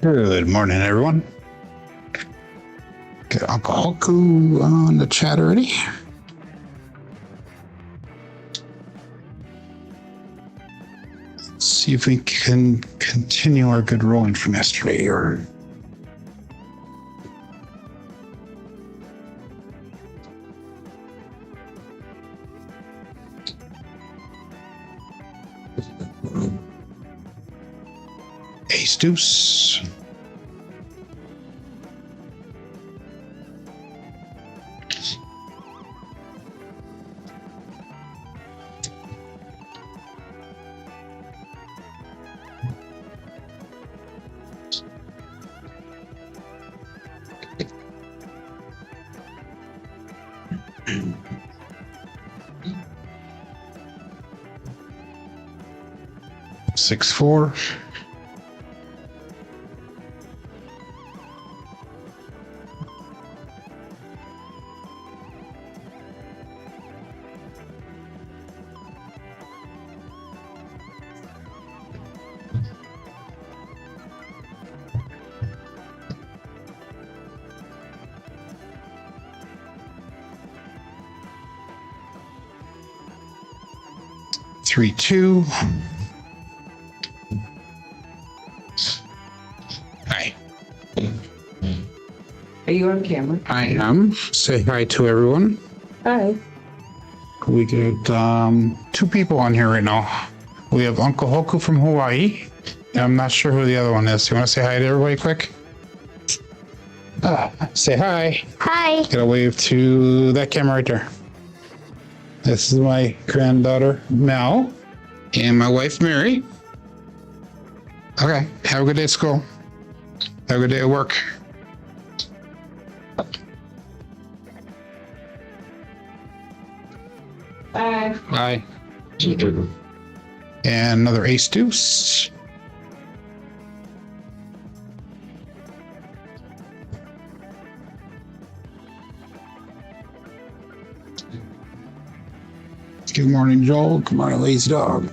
Good morning, everyone. Got Uncle Hulku on the chat already. Let's see if we can continue our good rolling from yesterday, or ace deuce. Six, four. Three, two. Hi. Are you on camera? I am. Say hi to everyone. Hi. We got two people on here right now. We have Uncle Hulku from Hawaii. And I'm not sure who the other one is. You want to say hi to everybody quick? Say hi. Hi. Get a wave to that camera right there. This is my granddaughter, Mel, and my wife, Mary. Okay, have a good day at school. Have a good day at work. Hi. Bye. And another ace deuce. Good morning, Joel. Good morning, lazy dog.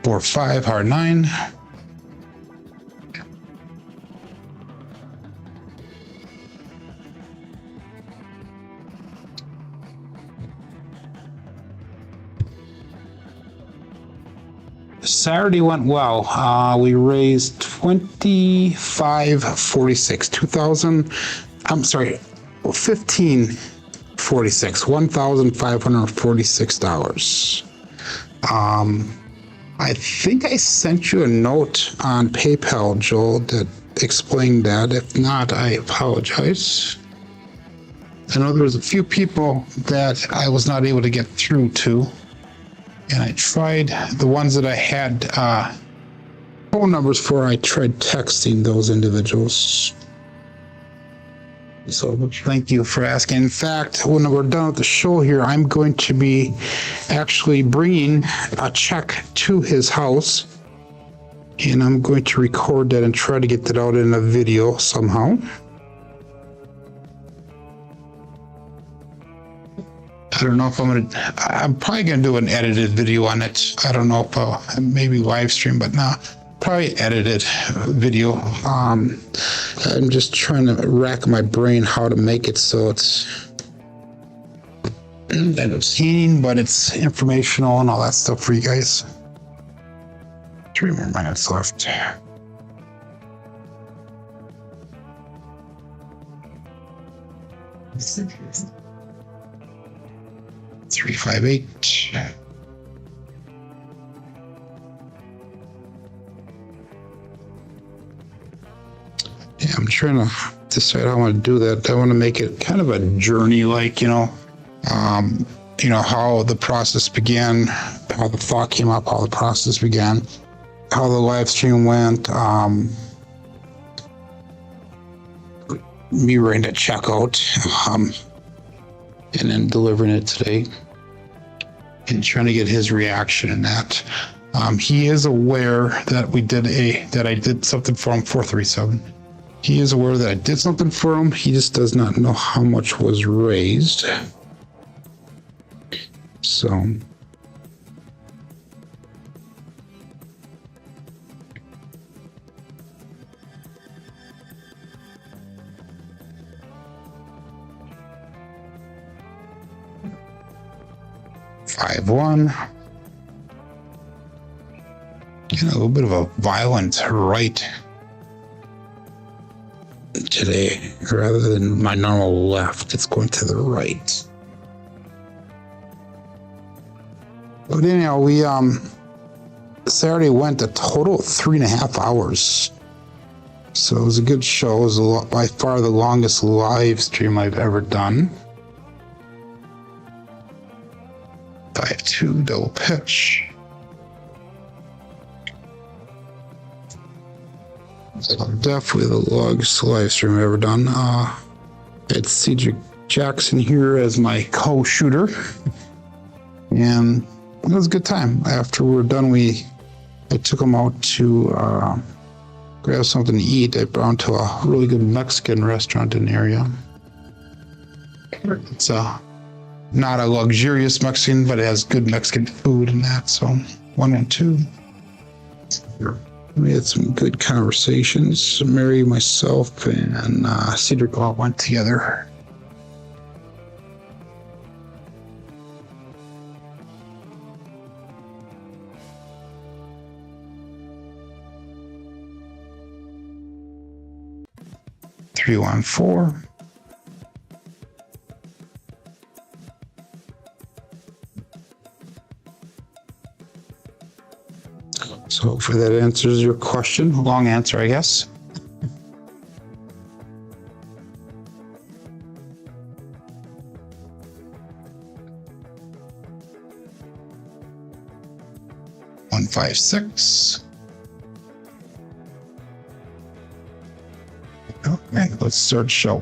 Four, five, hard nine. Saturday went well. We raised 2546, 1546, $1,546. I think I sent you a note on PayPal, Joel, that explained that. If not, I apologize. I know there was a few people that I was not able to get through to. And I tried the ones that I had phone numbers for. I tried texting those individuals. So thank you for asking. In fact, when we're done with the show here, I'm going to be actually bringing a check to his house. And I'm going to record that and try to get that out in a video somehow. I don't know if I'm probably going to do an edited video on it. I don't know if maybe live stream, but no, probably edited video. I'm just trying to rack my brain how to make it so it's entertaining, but it's informational and all that stuff for you guys. 3 more minutes left. Three, five, eight. Yeah, I'm trying to decide how I want to do that. I want to make it kind of a journey, like, how the process began, how the thought came up, how the process began, how the live stream went, me writing a check out, and then delivering it today and trying to get his reaction in that. He is aware that I did something for him, 437. He is aware that I did something for him. He just does not know how much was raised. So. Five, one. A little bit of a violent right today, rather than my normal left. It's going to the right. But anyhow, we Saturday went a total of 3.5 hours. So it was a good show. It was by far the longest live stream I've ever done. 5-2 double pitch. Definitely the longest live stream I've ever done. It's CEG Jackson here as my co-shooter, and it was a good time. After we were done, I took him out to grab something to eat. I brought him to a really good Mexican restaurant in the area. It's not a luxurious Mexican, but it has good Mexican food and that. So 1 and 2. We had some good conversations. Mary, myself, and Cedric all went together. Three, 1, 4. So hopefully that answers your question. Long answer, I guess. One, 5, 6. Okay, let's start show.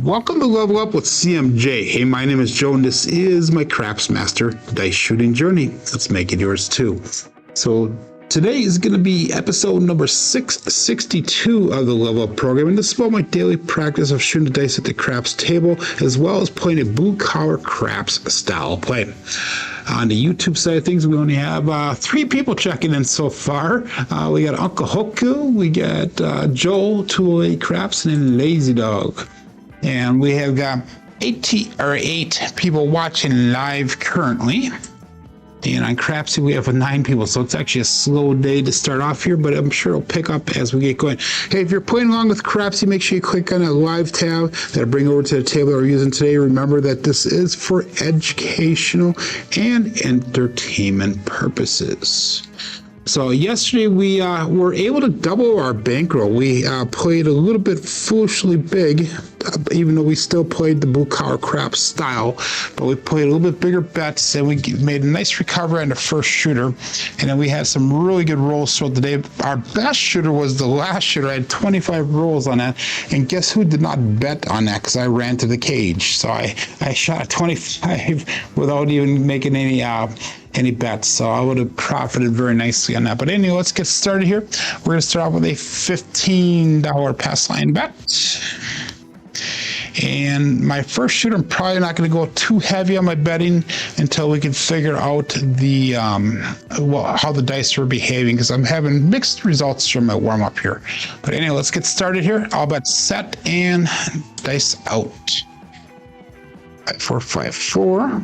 Welcome to Level Up with CMJ. Hey, my name is Joe, and this is my Craps Master dice shooting journey. Let's make it yours too. So today is going to be episode number 662 of the Level Up program, and this is about my daily practice of shooting the dice at the craps table, as well as playing a blue collar craps style play. On the YouTube side of things, we only have 3 people checking in so far. We got Uncle Hoku, we got Joel, 208 Craps, and then Lazy Dog. And we have got 8 people watching live currently. And on Crapsee, we have 9 people. So it's actually a slow day to start off here, but I'm sure it'll pick up as we get going. Hey, if you're playing along with Crapsee, make sure you click on that live tab that'll bring over to the table we're using today. Remember that this is for educational and entertainment purposes. So yesterday we were able to double our bankroll. We played a little bit foolishly big, even though we still played the blue collar crap style, but we played a little bit bigger bets, and we made a nice recovery on the first shooter. And then we had some really good rolls throughout the day. Our best shooter was the last shooter. I had 25 rolls on that, and guess who did not bet on that? Because I ran to the cage. So I shot a 25 without even making any bets, so I would have profited very nicely on that. But anyway, let's get started here. We're going to start off with a $15 pass line bet. And my first shooter, I'm probably not going to go too heavy on my betting until we can figure out the how the dice are behaving, because I'm having mixed results from my warm-up here. But anyway, let's get started here. I'll bet set and dice out. 5, 4, 5, 4.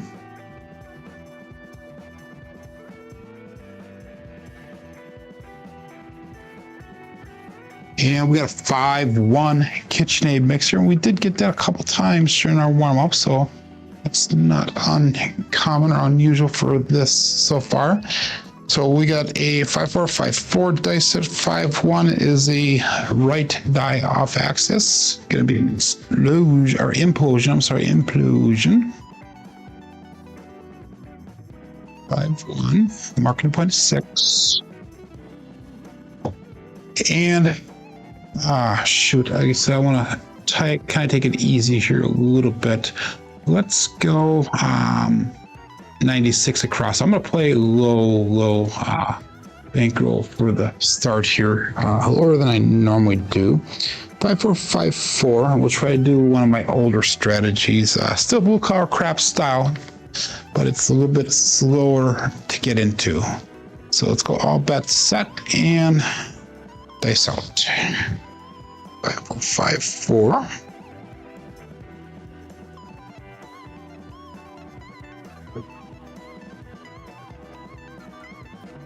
And we got a 5-1 KitchenAid mixer, and we did get that a couple times during our warm-up, so It's not uncommon or unusual for this so far. So we got a 5-4-5-4 dice at 5-1 is the right die off axis. Gonna be an explosion or implosion. I'm sorry, implosion. 5-1. Marking point 6. And shoot, I guess I want to kind of take it easy here a little bit. Let's go 96 across. I'm going to play low bankroll for the start here, lower than I normally do. 5-4-5-4. We'll try to do one of my older strategies. Still blue collar crap style, but it's a little bit slower to get into. So let's go all bets set and dice out. 5-4.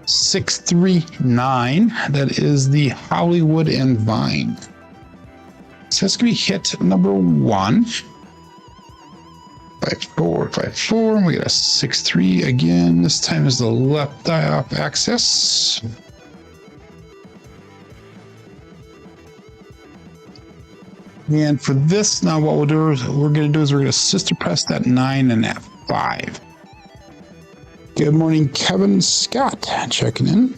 6-3-9. That is the Hollywood and Vine. So that's gonna be hit number 1. 5-4-5-4. And we got a 6-3 again. This time is the left die off axis. And for this, now what we'll do is we're going to sister press that 9 and that 5. Good morning, Kevin Scott, checking in.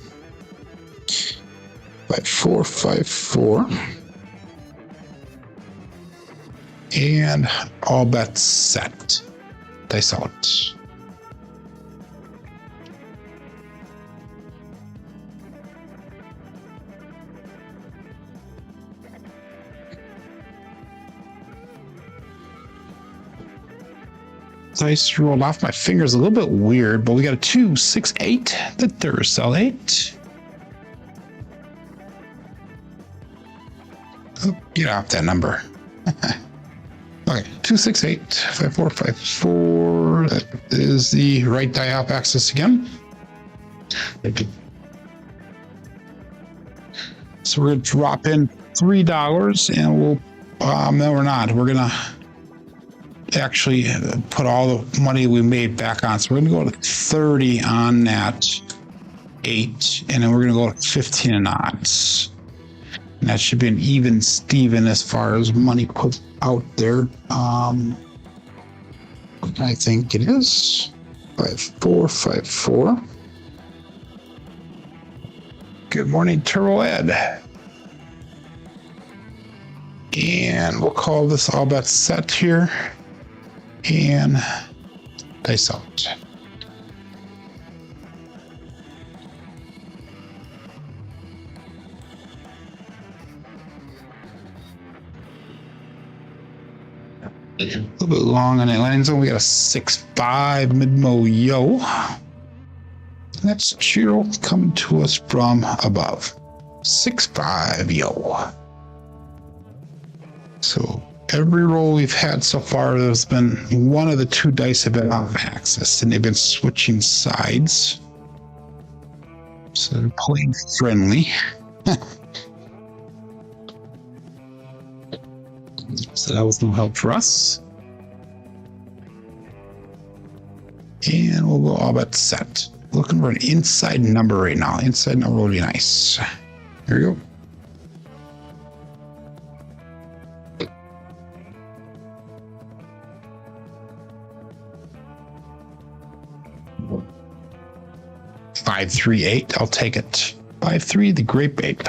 5-4-5-4. And all bets set. Dice out. Dice rolled off my fingers a little bit weird, but we got a 2, 6, 8. The Duracell 8. Oh, get off that number. Okay, 2, 6, 8, 5-4-5-4. That is the right die off axis again. So we're gonna drop in $3, and we'll. No, we're not. We're gonna actually put all the money we made back on. So we're gonna go to 30 on that 8, and then we're gonna go to 15 and odds. And that should be an even Steven as far as money put out there. I think it is 5-4-5-4. Good morning, Turbo Ed. And we'll call this all bets set here. And dice out. A little bit long on that landing zone. We got a 6-5 mid-mo yo. And that's Chiro coming to us from above. 6-5 yo. So every roll we've had so far, there's been one of the 2 dice have been off axis, and they've been switching sides. So they're playing friendly. So that was no help for us. And we'll go all bet set. Looking for an inside number right now. Inside number will be nice. Here we go. Five, 3, 8. I'll take it. 5-3, the Grape Ape.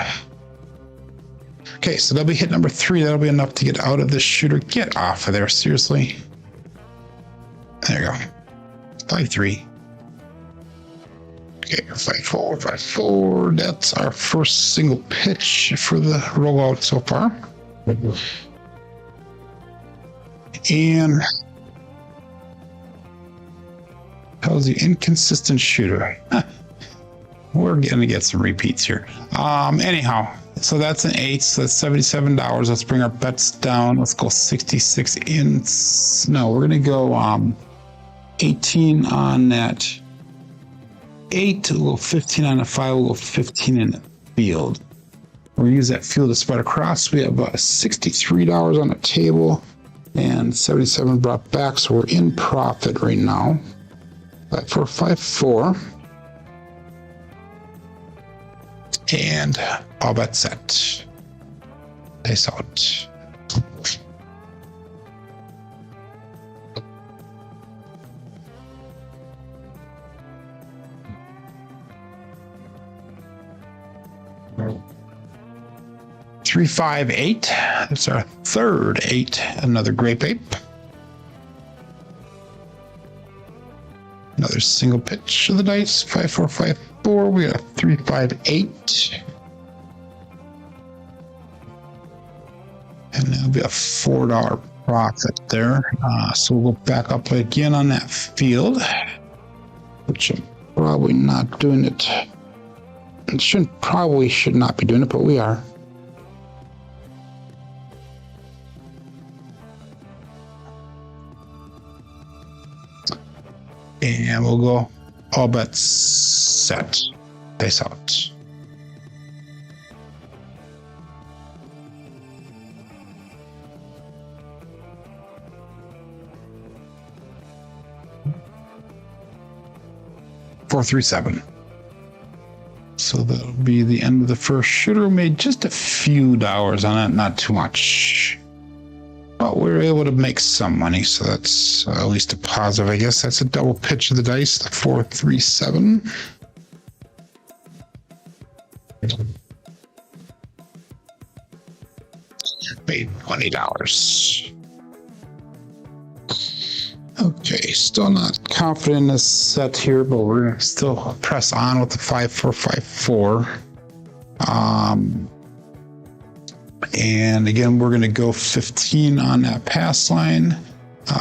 Okay, so that'll be hit number 3. That'll be enough to get out of this shooter. Get off of there, seriously. There you go. 5-3. Okay, 5-4-5-4. That's our first single pitch for the rollout so far. And how's the inconsistent shooter? We're gonna get some repeats here. Anyhow, so that's an 8, so that's $77. Let's bring our bets down. Let's go 66 in. No, we're gonna go 18 on that 8. We'll go 15 on the 5. We'll go 15 in the field. We'll use that field to spread across. We have $63 on the table. And 77 brought back, so we're in profit right now. 5454. And all bets set. Dice out. Three, 5, 8. That's our third 8. Another grape ape. Another single pitch of the dice. 5, 4, 5, 4. We got a 3, 5, 8. And that'll be a $4 profit there. So we'll go back up again on that field, which I'm probably not doing it. Probably should not be doing it, but we are. And we'll go all bets set. Dice out. $437. So that'll be the end of the first shooter. We made just a few dollars on it, not too much. But we were able to make some money, so that's at least a positive, I guess. That's a double pitch of the dice, the 437. Made $20. Okay, still not confident in this set here, but we're gonna still press on with the 5, 4, 5, 4. And again, we're gonna go 15 on that pass line.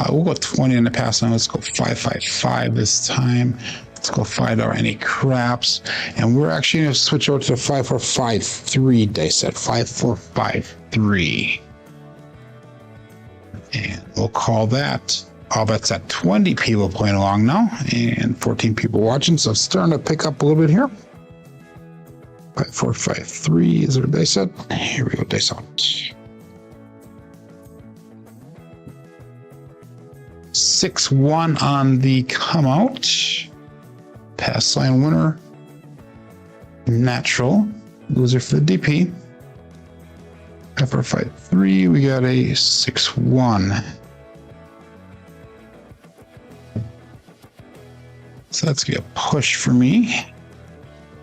We'll go 20 on the pass line. Let's go 5, 5, 5 this time. Let's go $5 any craps. And we're actually gonna switch over to the 5, 4, 5, 3 dice set. 5, 4, 5, 3. And we'll call that. All bets at 20 people playing along now and 14 people watching. So it's starting to pick up a little bit here. 5, 4, 5, 3 is our dice set. Here we go, dice out. 6, 1 on the come out. Pass line winner. Natural. Loser for the DP. 5, 4, 5, 3. We got a 6, 1. So that's gonna be a push for me.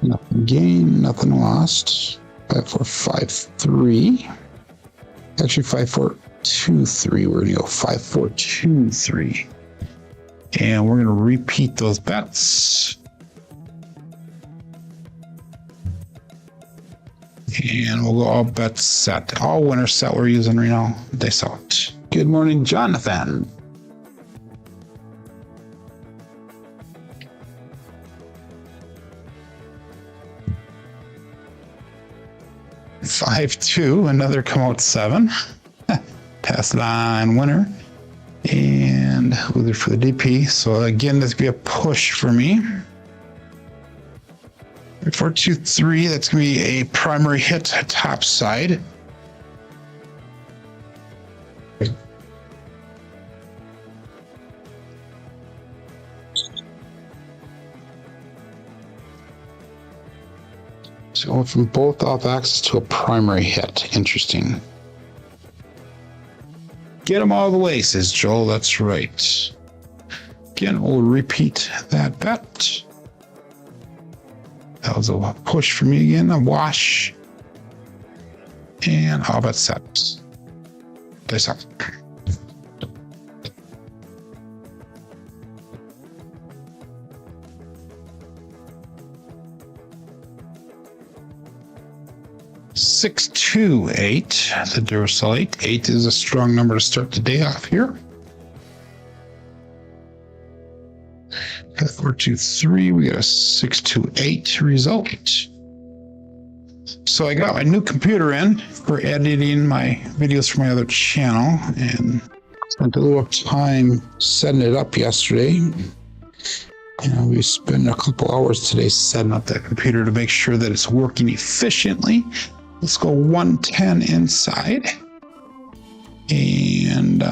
Nothing gained, nothing lost. 5, 4, 5, 3. Actually, 5, 4, 2, 3. We're gonna go 5, 4, 2, 3. And we're gonna repeat those bets. And we'll go all bets set. All winner set we're using right now. Dice out. Good morning, Jonathan. Five, 2, another come out 7. Pass line winner. And loser for the DP. So again, this could be a push for me. 4, 2, 3, that's gonna be a primary hit top side. So going from both off axis to a primary hit. Interesting. Get them all the way, says Joel. That's right. Again, we'll repeat that bet. That was a push for me again. A wash. And all bet set. Dice up. Six, 2, 8. The Duracell 8. 8 is a strong number to start the day off here. 4, 2, 3. We got a 6, 2, 8 result. So I got my new computer in for editing my videos for my other channel and spent a little time setting it up yesterday. And we spent a couple hours today setting up that computer to make sure that it's working efficiently. Let's go 110 inside. And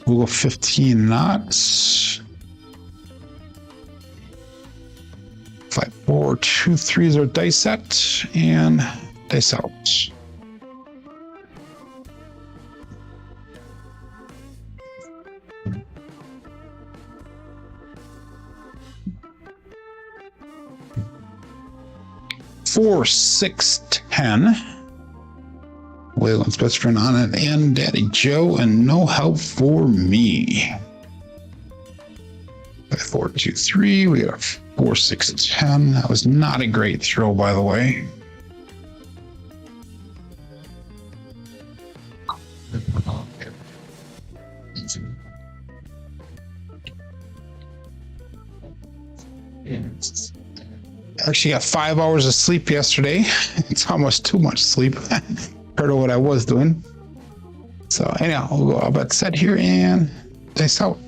we'll go 15 knots. 5, 4, 2, 3 is our dice set, and dice out. Four, 6, 10. Waylon's best friend on it, and Daddy Joe, and no help for me. 5, 4, 2, 3. We got a 4, 6, 10. That was not a great throw, by the way. I actually got 5 hours of sleep yesterday. It's almost too much sleep compared to what I was doing. So anyhow, we'll go all about set here and dice out.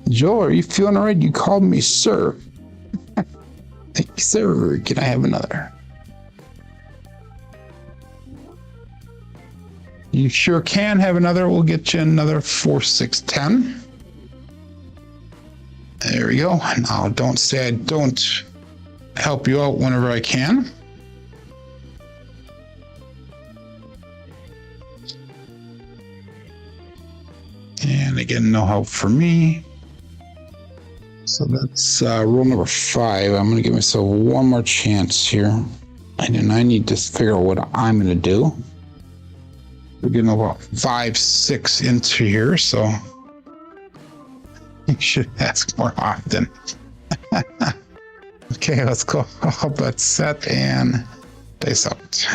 Joe, are you feeling all right? You called me sir. Thank you, sir. Can I have another? You sure can have another. We'll get you another 4, 6, 10. There we go. Now, don't say I don't help you out whenever I can. And again, no help for me. So that's rule number 5. I'm going to give myself one more chance here. And then I need to figure out what I'm going to do. We're getting about 5, 6 into here, so you should ask more often. Okay, let's go all but set and dice out.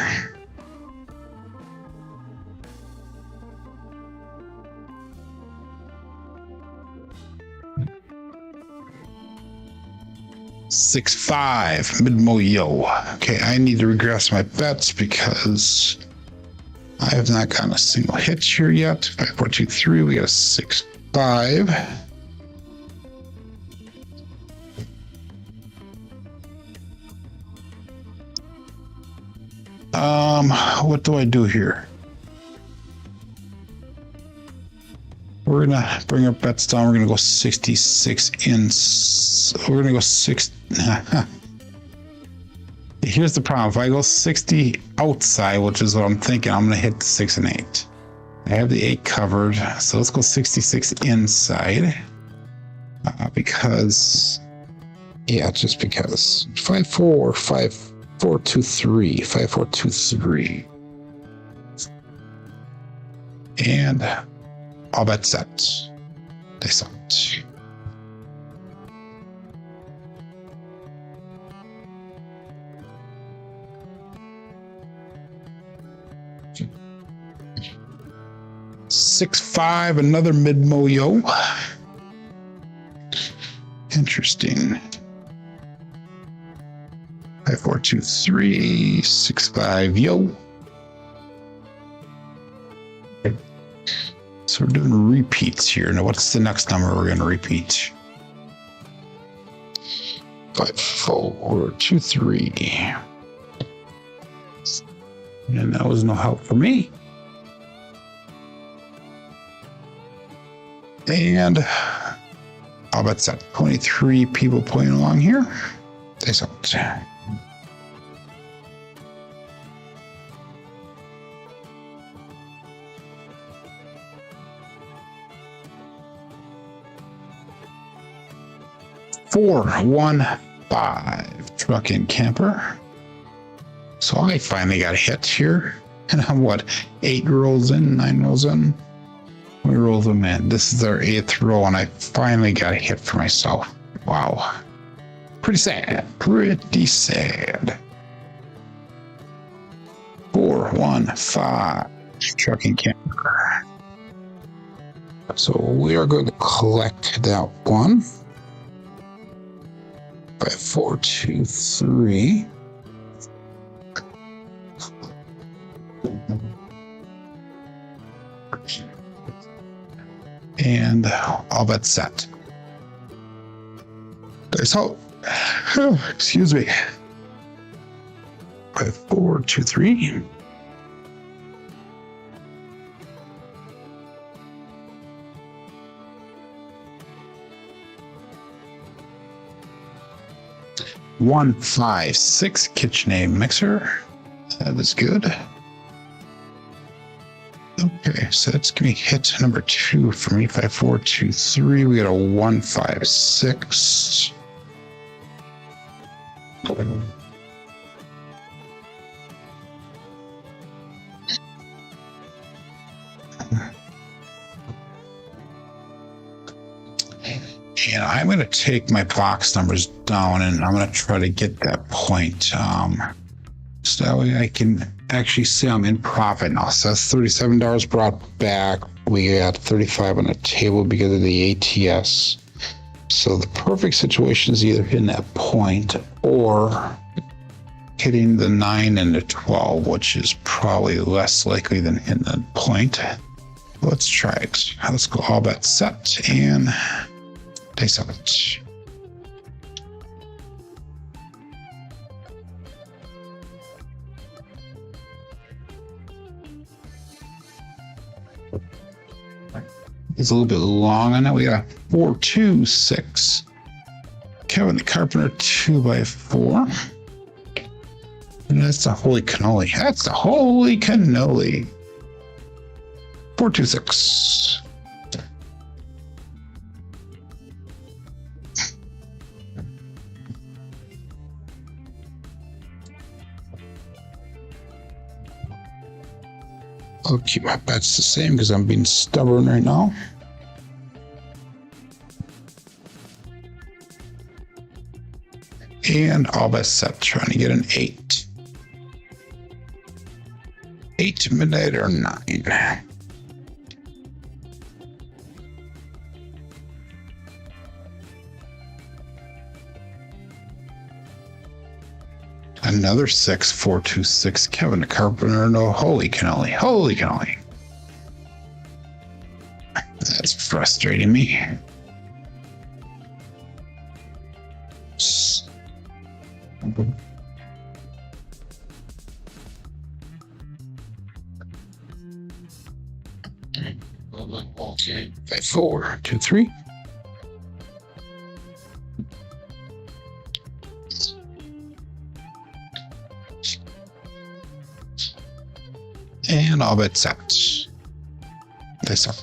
Six, 5, mid-mo-yo. Okay, I need to regress my bets because I have not gotten a single hit here yet. 5, 4, 2, 3. We got a 6, 5. What do I do here? We're gonna bring our bets down. We're gonna go 66 in. We're gonna go 6. Here's the problem. If I go 60 outside, which is what I'm thinking, I'm gonna hit the 6 and 8. I have the 8 covered, so let's go 66 inside. Because, yeah, just because. 5, 4, 5, 4, 2, 3. 5, 4, 2, 3. And all bet set. Dice out. Six, 5, another mid-mo-yo. Interesting. 5, 4, 2, 3, 6, 5, yo. So we're doing repeats here. Now, what's the next number we're going to repeat? 5, 4, 2, 3. And that was no help for me. And I'll bet that 23 people playing along here. Dice out. Four, 1, 5. Truck and camper. So I finally got a hit here. And I'm what? 8 rolls in, 9 rolls in. We roll them in. This is our 8th roll, and I finally got a hit for myself. Wow. Pretty sad. Pretty sad. 4, 1, 5. Truck and camper. So we are going to collect that one. 5, 4, 2, 3. And all bet set. Dice out. Excuse me. 5, 4, 2, 3. 156 KitchenAid mixer. That is good. Okay, so that's gonna be hit number 2 for me. 5, 4, 2, 3. We got a 156. And I'm going to take my box numbers down and I'm going to try to get that point. So that way I can actually say I'm in profit now. So that's $37 brought back. We got 35 on the table because of the ATS. So the perfect situation is either hitting that point or hitting the 9 and the 12, which is probably less likely than hitting the point. Let's try it. Let's go all bet set and dice of it. It's a little bit long on that. We got 4, 2, 6. Kevin the Carpenter 2 by 4. And that's the holy cannoli. That's the holy cannoli. 4, 2, 6. I'll keep my bets the same because I'm being stubborn right now. And all bet set, trying to get an 8. 8 midnight or 9. Another 6, 4, 2, 6. Kevin the Carpenter. No, holy cannoli. Holy cannoli. That's frustrating me. Okay. 5, 4, 2, 3. And all bet set. This up.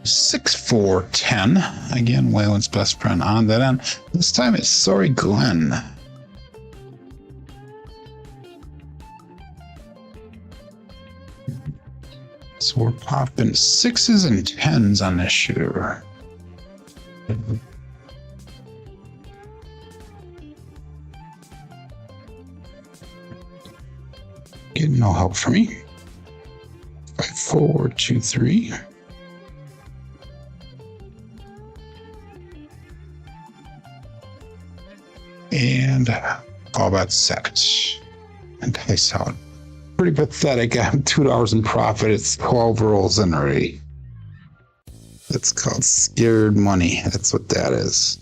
Six, 4, 10. Again, Waylon's best friend on that end. This time it's Sorry Glenn. So we're popping 6s and 10s on this shooter. Getting no help from me. 5, 4, 2, 3. And all bet set. And dice out. Pretty pathetic. I'm $2 in profit. It's 12 rolls in already. That's called scared money. That's what that is.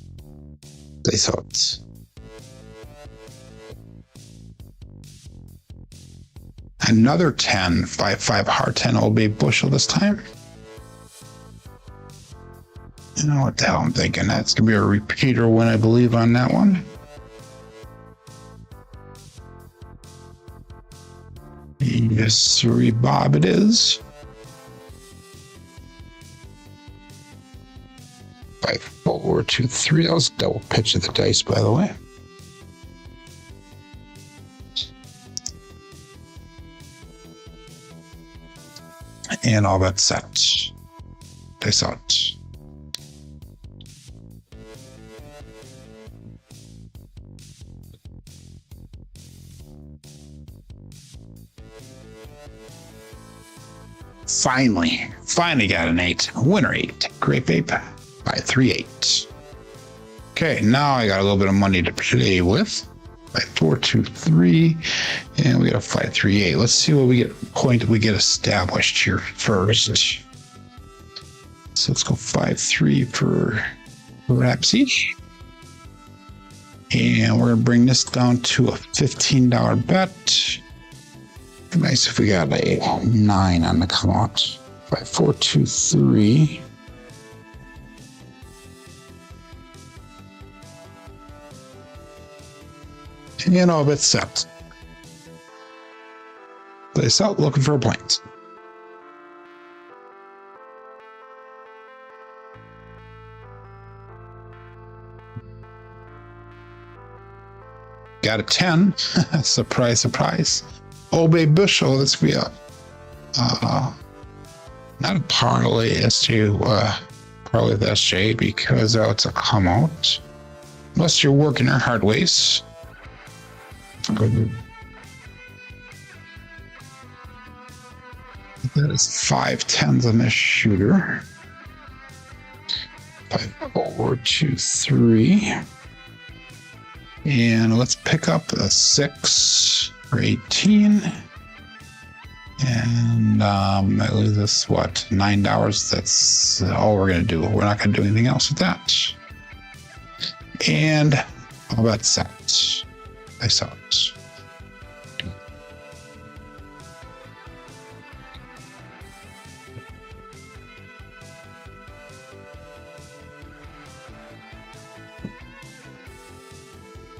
Dice out. Another 10. 5, 5 hard 10 Old Bay bushel this time. You know what the hell I'm thinking. That's gonna be a repeater win, I believe, on that one. Yes, sorry, Bob, it is. 5, 4, 2, 3. That was a double pitch of the dice, by the way. And all that set. Dice out. Finally got an 8. Winner 8. Great paper by 3, 8. Okay, now I got a little bit of money to play with. 5, 4, 2, 3. And we got a 5, 3, 8. Let's see what we get. Point we get established here first. So let's go 5, 3 for Crapsee. And we're gonna bring this down to a $15 bet. Be nice if we got a 9 on the come out. 5, 4, 2, 3. And all bet set. Place out, looking for a point. Got a 10. Surprise, surprise. Obey Bushel. Let's be a not a parlay SJ, parlay with SJ because it's a come out. Unless you're working your hard ways. That is 5 10s on this shooter. 5, 4, 2, 3. And let's pick up a 6 for 18. And that leaves us what, $9. That's all we're gonna do. We're not gonna do anything else with that. And all that set. I saw it.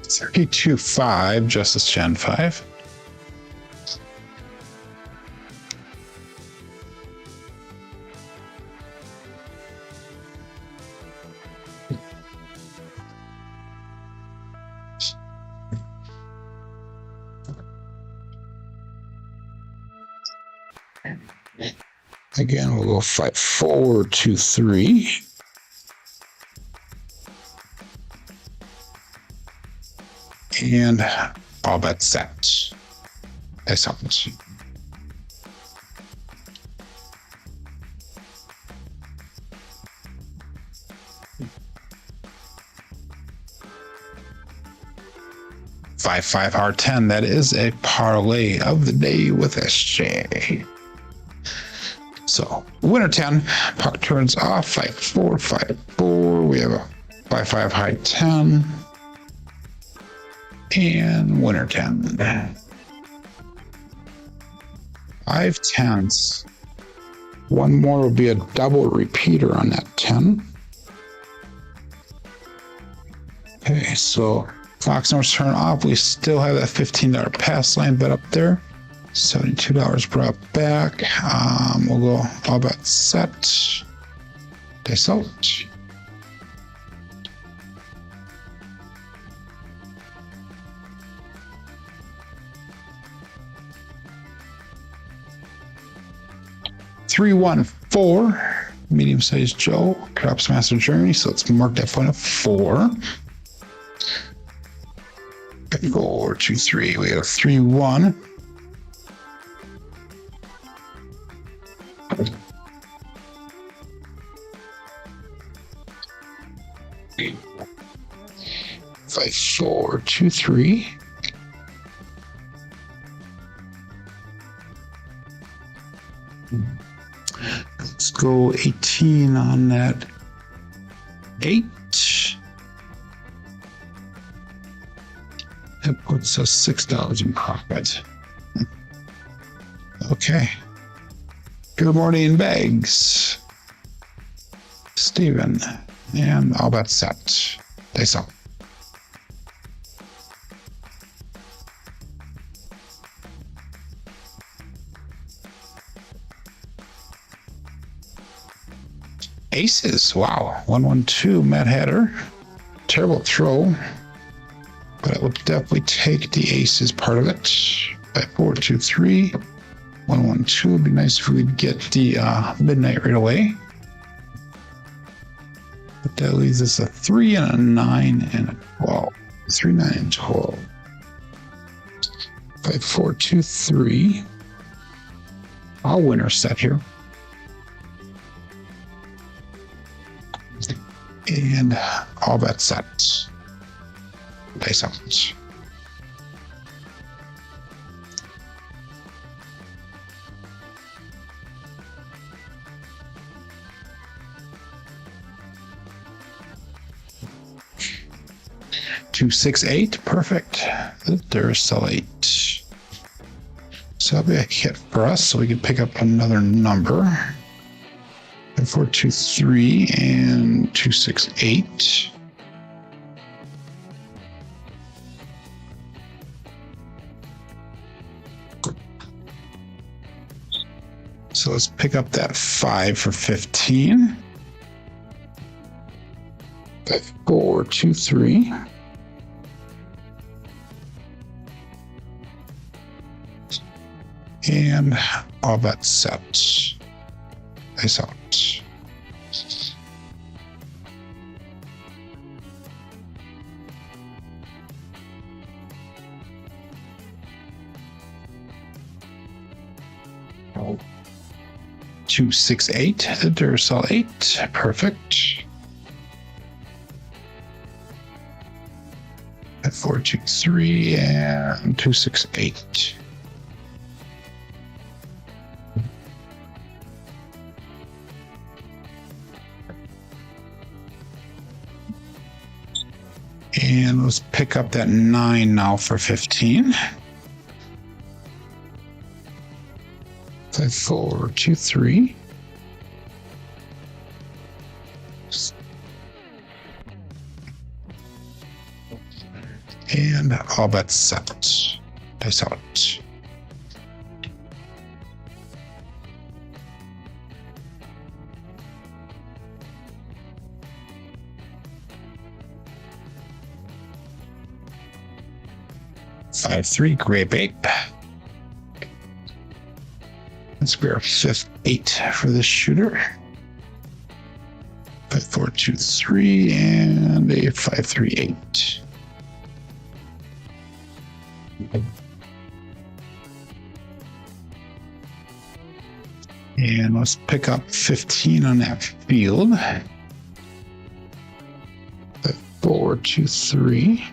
$32.5, Justice Gen 5. Again, we'll go 5, 4, 2, 3. And all bet set. Excellent. Five R10. That is a parlay of the day with SJ. So winner 10. Puck turns off. 5, 4, 5, 4. We have a 5, 5 high 10. And winner 10. 5 10s. One more will be a double repeater on that 10. Okay, so Fox numbers turn off. We still have that $15 pass line bet up there. $72 brought back. We'll go all bet set. Dice out. $314, medium-sized Joe, Craps Master Germany. So let's mark that point of 4. 4, 2, 3. We have 3, 1. Five, 4, 2, 3. Let's go 18 on that 8. That puts us $6 in profit. Okay. Good morning, bags. Steven. And all that set. They saw. Aces. Wow. 112, Matt Hatter. Terrible throw. But I would definitely take the aces part of it. 5, 4, 2, 3. 112. It'd be nice if we could get the midnight right away. But that leaves us a 3 and a 9 and a 12. 3, 9, and 12. 5, 4, 2, 3. All winner set here. And all bet set. Dice out. 268, perfect. There's cell 8. So that'll be a hit for us, so we can pick up another number. 423 and 268. So let's pick up that 5 for 15. 423. And all bets set. Nice out. Oh. 268, the Duracell 8, perfect. At 423 and 268. And let's pick up that 9 now for 15. 423. And all bets set. Nice out. Five, 3, grape 8. Let's be our 5th 8 for this shooter. 5, 4, 2, 3, and a 5, 3, 8. And let's pick up 15 on that field. 5, 4, 2, 3.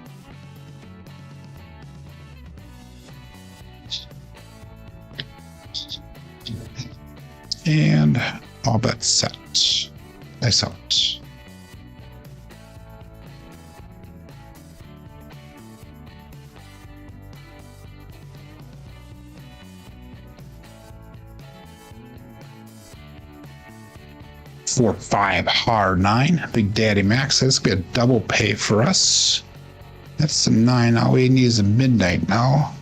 And all bets set. Nice out. Four, 5, hard 9. Big Daddy Max. That's gonna be a double pay for us. That's the 9. All we need is a midnight now.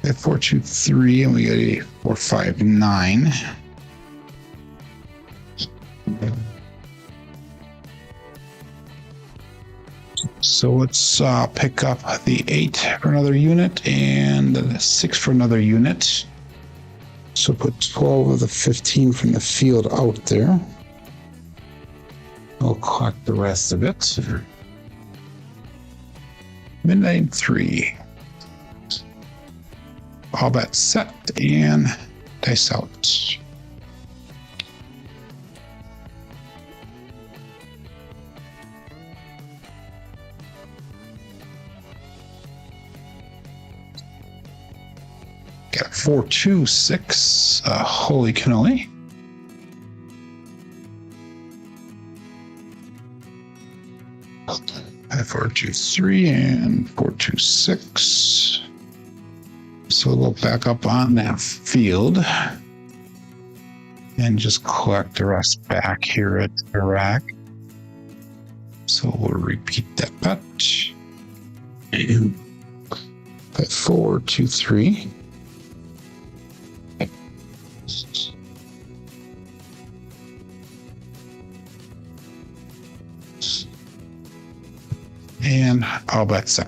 We have 4, 2, 3, and we got a 4, 5, 9. So let's pick up the 8 for another unit and the 6 for another unit. So put 12 of the 15 from the field out there. I'll collect the rest of it. Midnight 3. All bets set and dice out. Got 4, 2, 6. Holy cannoli. I 4, 2, 3 and 4, 2, 6. So we'll back up on that field and just collect the rest back here at Iraq. So we'll repeat that bet. 4, 2, 3. And all bets set.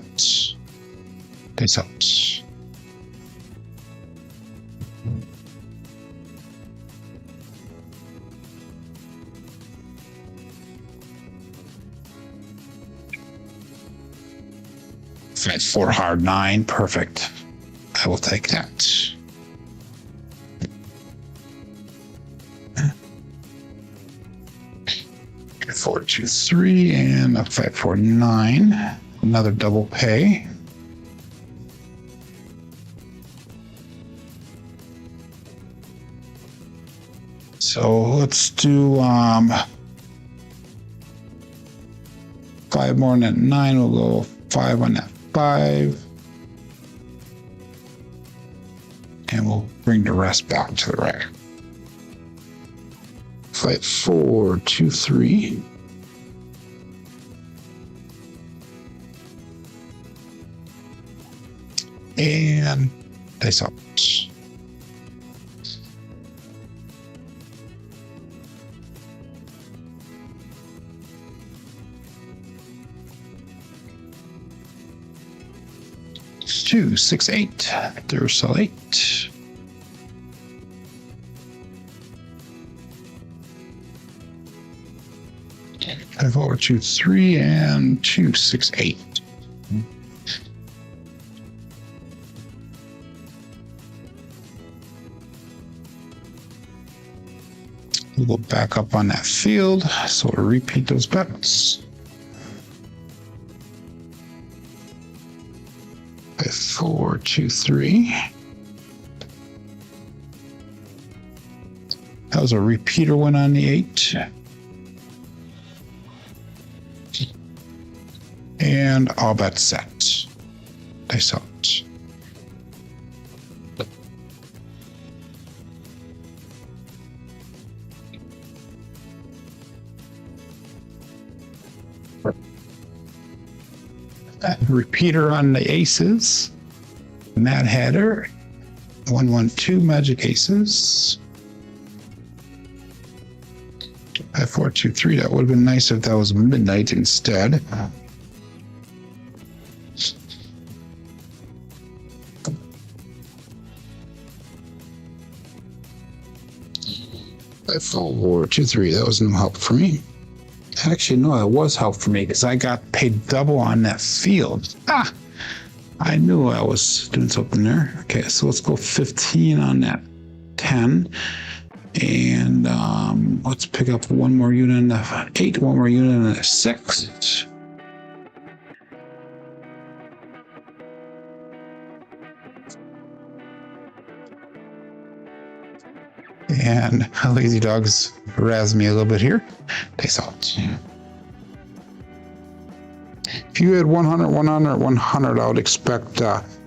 Dice out. Five, 4, hard 9. Perfect. I will take that. Okay, 4, 2, 3, and a 5, 4, 9. Another double pay. So let's do 5 more than 9. We'll go 5 on that 5. And we'll bring the rest back to the rack. Fight 4, 2, 3. And dice out. Two, 6, 8. There's 8. Five, 4, 2, 3, and 2, 6, 8. We'll go back up on that field, so we'll repeat those bets. 5, 4, 2, 3. That was a repeater win on the 8. And all bets set. Dice out. Repeater on the aces. Mad Hatter. 1, 1, 2 magic aces. 5, 4, 2, 3. That would have been nice if that was midnight instead. 5, 4, 2, 3. That was no help for me. Actually, no, it was help for me because I got paid double on that field. I knew I was doing something there. Okay, so let's go 15 on that 10. And let's pick up one more unit on the 8, one more unit on the 6. And Lazy Dogs razz me a little bit here. Dice out. If you had 100, 100, 100, I would expect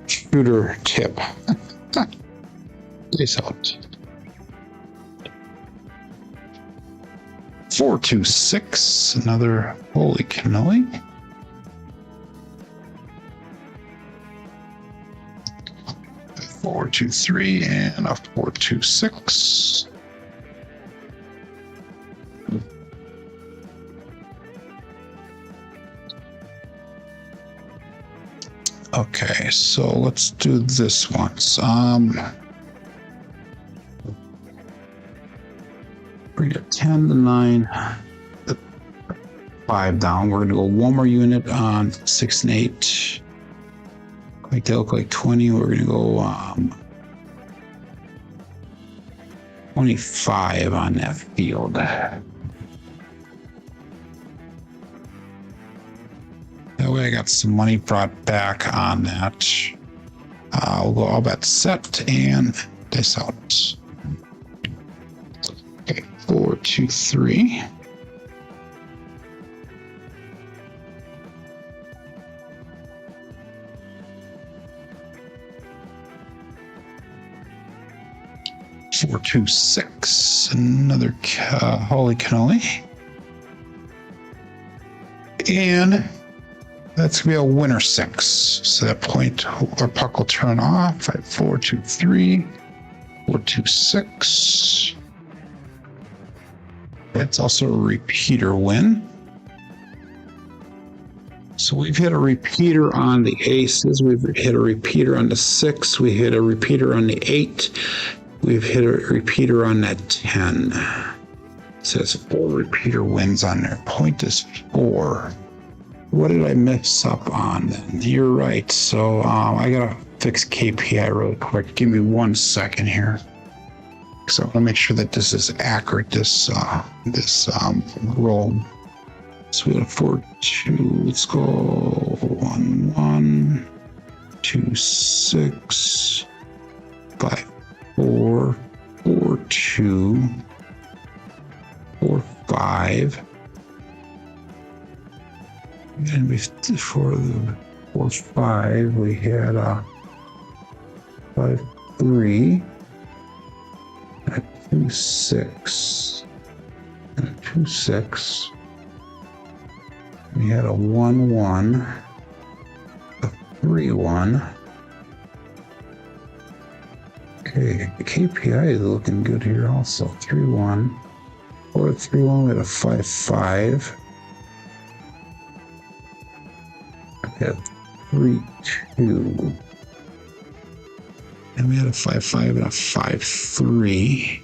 shooter tip. Dice out. 4, 2, 6. Another holy cannoli. 4, 2, 3, and a 4, 2, 6. Okay, so let's do this once. Bring it 10 to 9, 5 down. We're gonna go one more unit on 6 and 8. Make that look like 20. We're gonna go 25 on that field. That way I got some money brought back on that. We'll go all bets set and dice out. Okay, 4, 2, 3. 4, 2, 6. Another holy cannoli. And that's gonna be a winner 6. So that point our puck will turn off. 5, 4, 2, 3. 4, 2, 6. It's also a repeater win. So we've hit a repeater on the aces. We've hit a repeater on the 6. We hit a repeater on the 8. We've hit a repeater on that 10. It says 4 repeater wins on there. Point is 4. What did I mess up on then? You're right. So I gotta fix KPI really quick. Give me 1 second here. So I want to make sure that this is accurate. This roll. So we got 4, 2. Let's go 1, 1, 2, 6, 5, 4, 4, 2, 4, 5. And for the 4, 5. We had a 5, 3. And a 2, 6. And a 2, 6. We had a 1, 1. A 3, 1. Okay, the KPI is looking good here also. 3, 1. 4, 3, 1 with a 5, 5. We had 3, 2. And we had a 5, 5 and a 5, 3.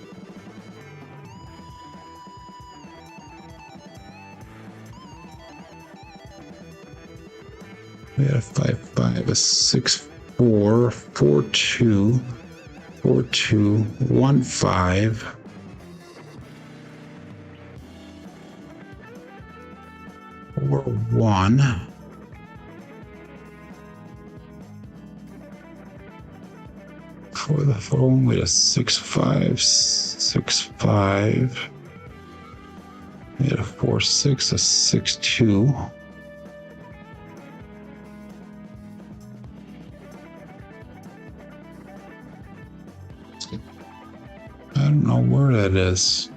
We had a 5, 5, a 6, 4, 4, 2, 4, 2, 1, 5. Or 1. For the phone, we had a 6, 5, 6, 5. We had a 4, 6, a 6, 2. I don't know where that is.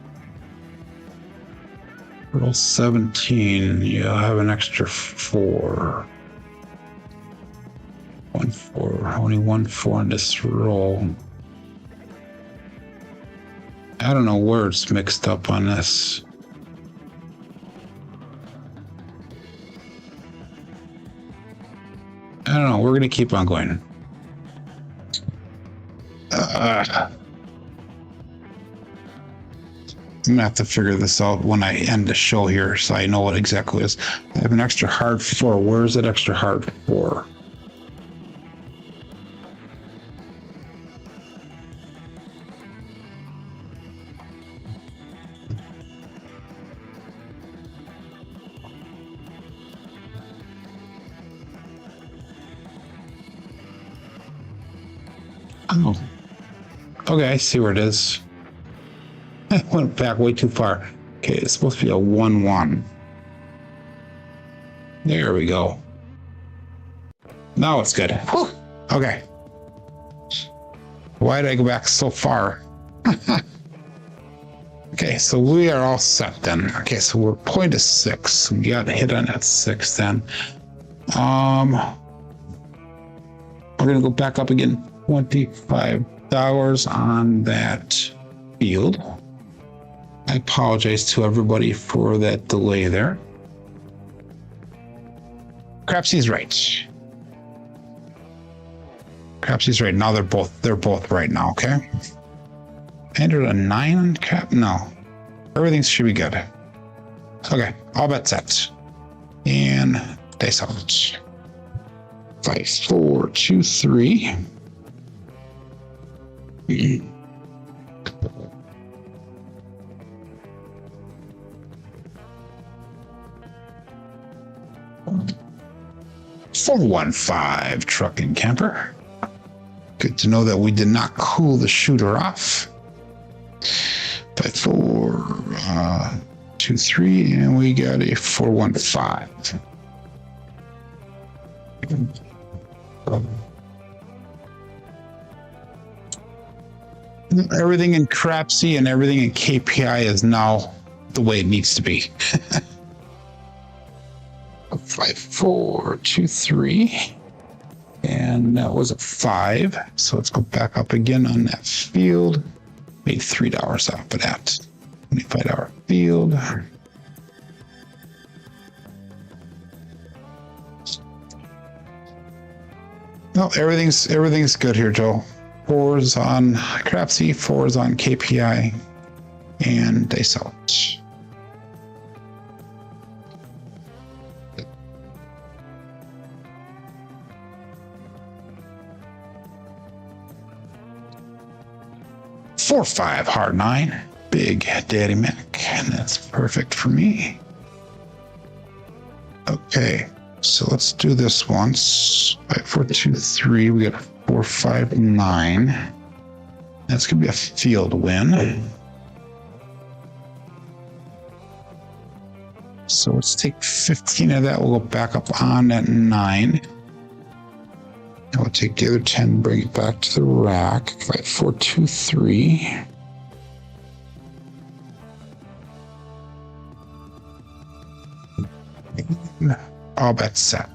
Roll 17. Yeah, I have an extra 4. 1, 4. Only 1, 4 on this roll. I don't know where it's mixed up on this. I don't know. We're going to keep on going. I'm gonna have to figure this out when I end the show here, so I know what exactly it is. I have an extra hard 4. Where is that extra hard 4? Oh, okay, I see where it is. I went back way too far. Okay, it's supposed to be a 1, 1. There we go. Now it's good. Whew. Okay. Why did I go back so far? Okay, so we are all set then. Okay, so we're point to 6. We got hit on that 6 then. We're gonna go back up again. $25 on that field. I apologize to everybody for that delay there. Crapsee's right. Crapsee's right. Now they're both right now, okay? Entered a 9 on cap? No. Everything should be good. Okay, all bets set. And dice out. 5, 4, 2, 3. $415 truck and camper. Good to know that we did not cool the shooter off. 5, 4, 2, 3, and we got a 415. Everything in Crapsee and everything in KPI is now the way it needs to be. 5, 4, 2, 3. And that was a 5. So let's go back up again on that field. Made $3 off of that. $25 field. No, everything's good here, Joe. 4's on Crapsee, 4's on KPI, and they sell it. $4-5 hard 9, big Daddy Mac, and that's perfect for me. Okay, so let's do this once. 5, 4, 2, 3. We got 4, 5, 9. That's gonna be a field win. So let's take 15 of that. We'll go back up on that 9. I'll take the other 10, bring it back to the rack. 5, 4, 2, 3. All bets set.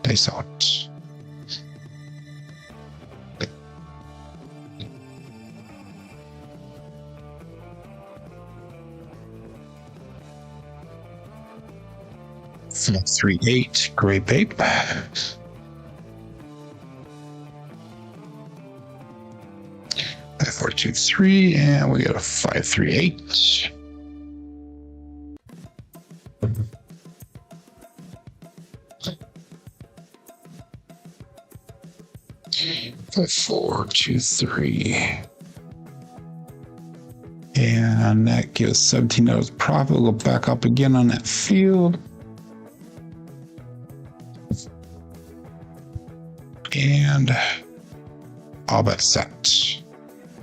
Dice out. Flip 3, 8. Great babe. 5, 4, 2, 3, and we got a 5, 3, 8. 5, 4, 2, 3. And that gives $17 profit. We'll go back up again on that field. And all bet set.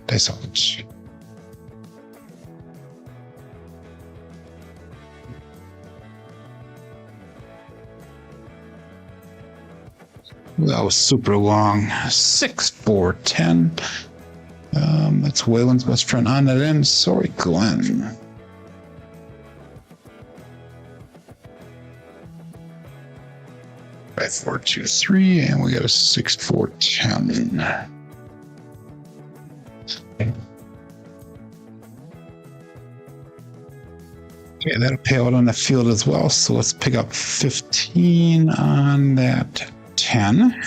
Dice out. That was super long. 6, 4, 10. That's Waylon's best friend on that end. Sorry, Glenn. Five, 4, 2, 3, and we got a 6, 4, 10. Okay, that'll pay out on the field as well. So let's pick up 15 on that 10.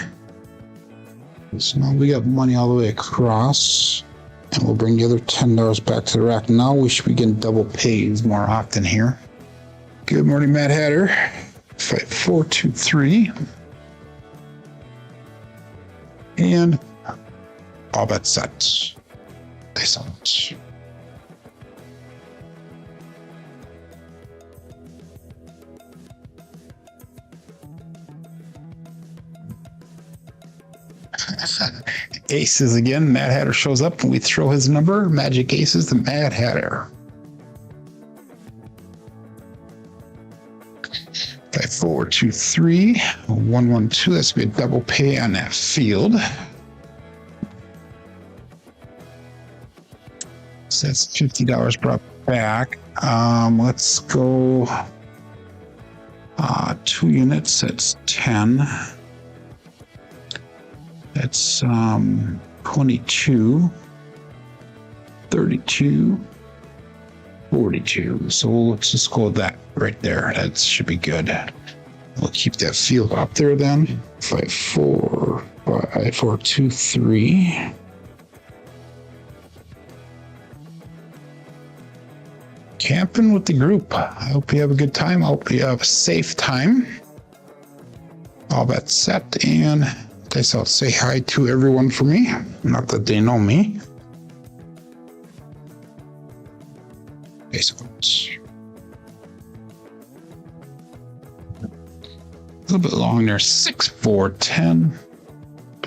So now we got money all the way across, and we'll bring the other $10 back to the rack. Now we should be getting double pays more often here. Good morning, Mad Hatter. 5, 4, 2, 3. And all bets set. They saw it. Aces again. Mad Hatter shows up and we throw his number. Magic Aces, the Mad Hatter. 5, 4, 2, 3. 1, 1, 2. That's gonna be a double pay on that field. So that's $50 brought back. Let's go 2 units. That's 10. That's 22, 32, 42. So let's just go with that right there. That should be good. We'll keep that field up there then. 5, 4, 5, 4, 2, 3. Camping with the group. I hope you have a good time. I hope you have a safe time. All that set, and guess I'll say hi to everyone for me. Not that they know me. Okay, so a little bit long there. 6, 4, 10.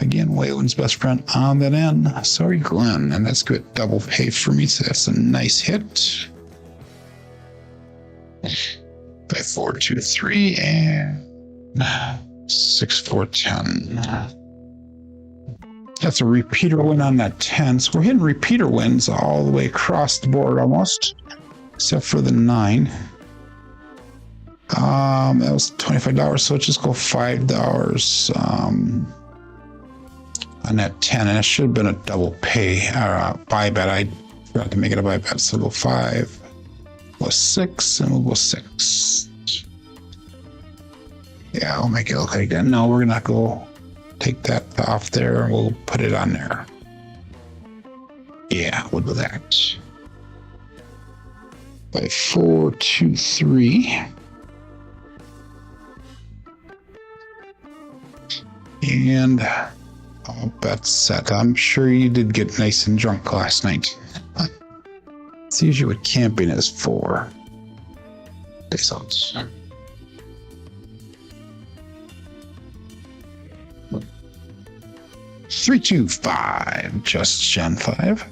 Again, Waylon's best friend on that end. Sorry, Glenn. And that's good. Double pay for me. So that's a nice hit. 5, 4, 2, 3, and 6, 4, 10. That's a repeater win on that 10. So we're hitting repeater wins all the way across the board almost, except for the 9. That was $25. So let's just go $5 on that 10. And it should have been a double pay or a buy bet. I forgot to make it a buy bet. So we'll go 5, we'll go 6, and we'll go 6. Yeah, I'll make it look like that. No, we're gonna go take that off there and we'll put it on there. Yeah, we'll do that. 5, 4, 2, 3. And all bets set. I'm sure you did get nice and drunk last night. It's usually what camping is for. Days out. 3, 2, 5, just Gen 5.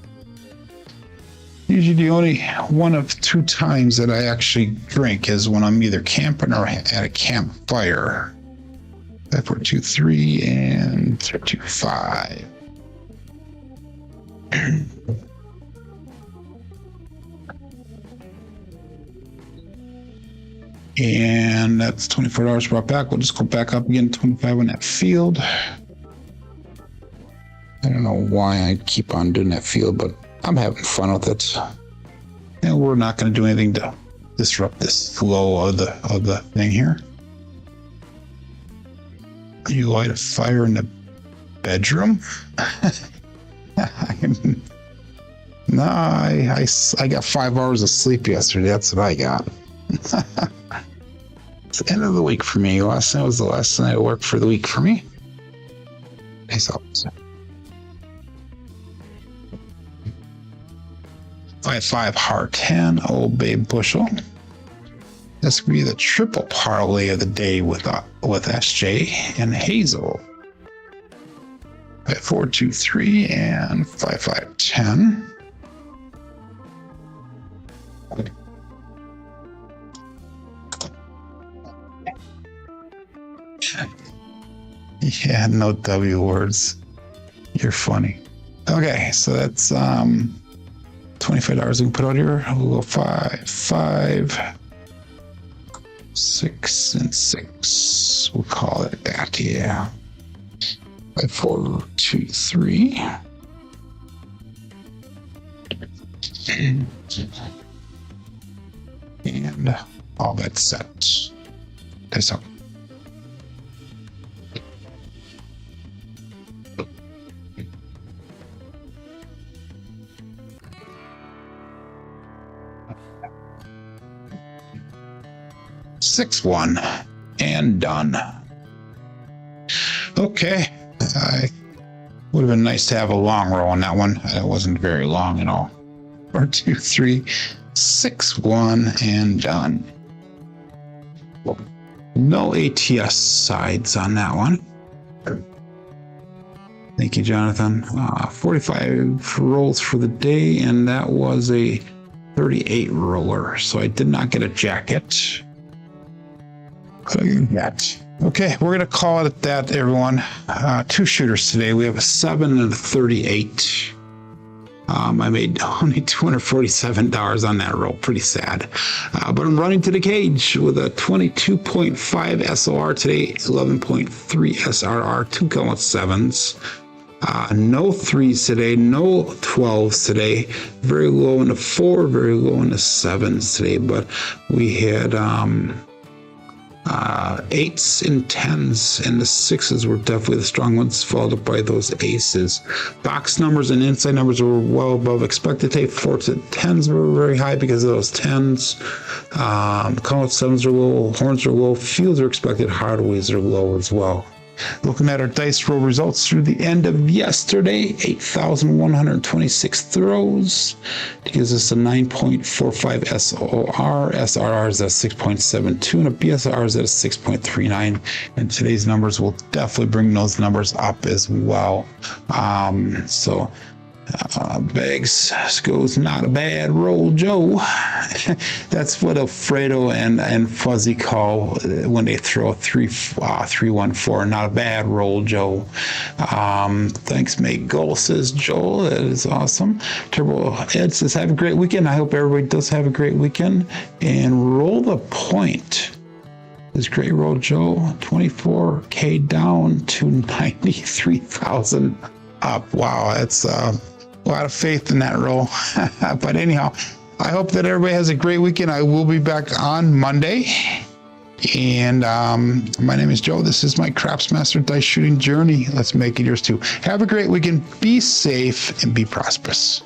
Usually the only one of 2 times that I actually drink is when I'm either camping or at a campfire. 5, 4, 2, 3, and 3, 2, 5. And that's $24 brought back. We'll just go back up again, 25 on that field. I don't know why I keep on doing that field, but I'm having fun with it. And we're not going to do anything to disrupt this flow of the thing here. You light a fire in the bedroom? No, I got 5 hours of sleep yesterday. That's what I got. It's the end of the week for me. Last night was the last night of work for the week for me. Nice opposite. 5-5 heart 10 Old Bay bushel. This could be the triple parlay of the day with SJ and Hazel. 5, 4, 2, 3 and 5, 5, 10. Yeah, no W words. You're funny. Okay, so that's $25 we can put out here. We'll go 5, 5, 6, and 6. We'll call it that, yeah. 5, 4, 2, 3. And all that's set. That's up. Six one and done. Okay, would have been nice to have a long row on that one. It wasn't very long at all. 4, 2, 3, 6 1 and done. No ATS sides on that one. Thank you, Jonathan. 45 rolls for the day, and that was a 38 roller. So I did not get a jacket. Okay, we're gonna call it at that, everyone. 2 shooters today. We have a 7 and a 38. I made only $247 on that roll. Pretty sad. But I'm running to the cage with a 22.5 SOR today, 11.3 SRR, 2 count 7s. No 3s today, no 12s today. Very low in the 4, very low in the 7s today. But we had 8s and 10s, and the 6s were definitely the strong ones, followed up by those aces. Box numbers and inside numbers were well above expected today. 4s and 10s were very high because of those 10s. Call 7s are low, horns are low, fields are expected, hardways are low as well. Looking at our dice roll results through the end of yesterday, 8,126 throws. It gives us a 9.45 SOR. SRR is at 6.72 and a BSR is at 6.39. And today's numbers will definitely bring those numbers up as well. Bags goes not a bad roll, Joe. That's what Alfredo and Fuzzy call when they throw 3-1-4. Not a bad roll, Joe. Thanks, mate. Goal, says Joel. That is awesome. Turbo Ed says, have a great weekend. I hope everybody does have a great weekend. And roll the point. This great roll, Joe. 24K down to 93,000 up. Wow, that's a lot of faith in that roll. But anyhow, I hope that everybody has a great weekend. I will be back on Monday. And my name is Joe. This is my Craps Master Dice Shooting Journey. Let's make it yours too. Have a great weekend. Be safe and be prosperous.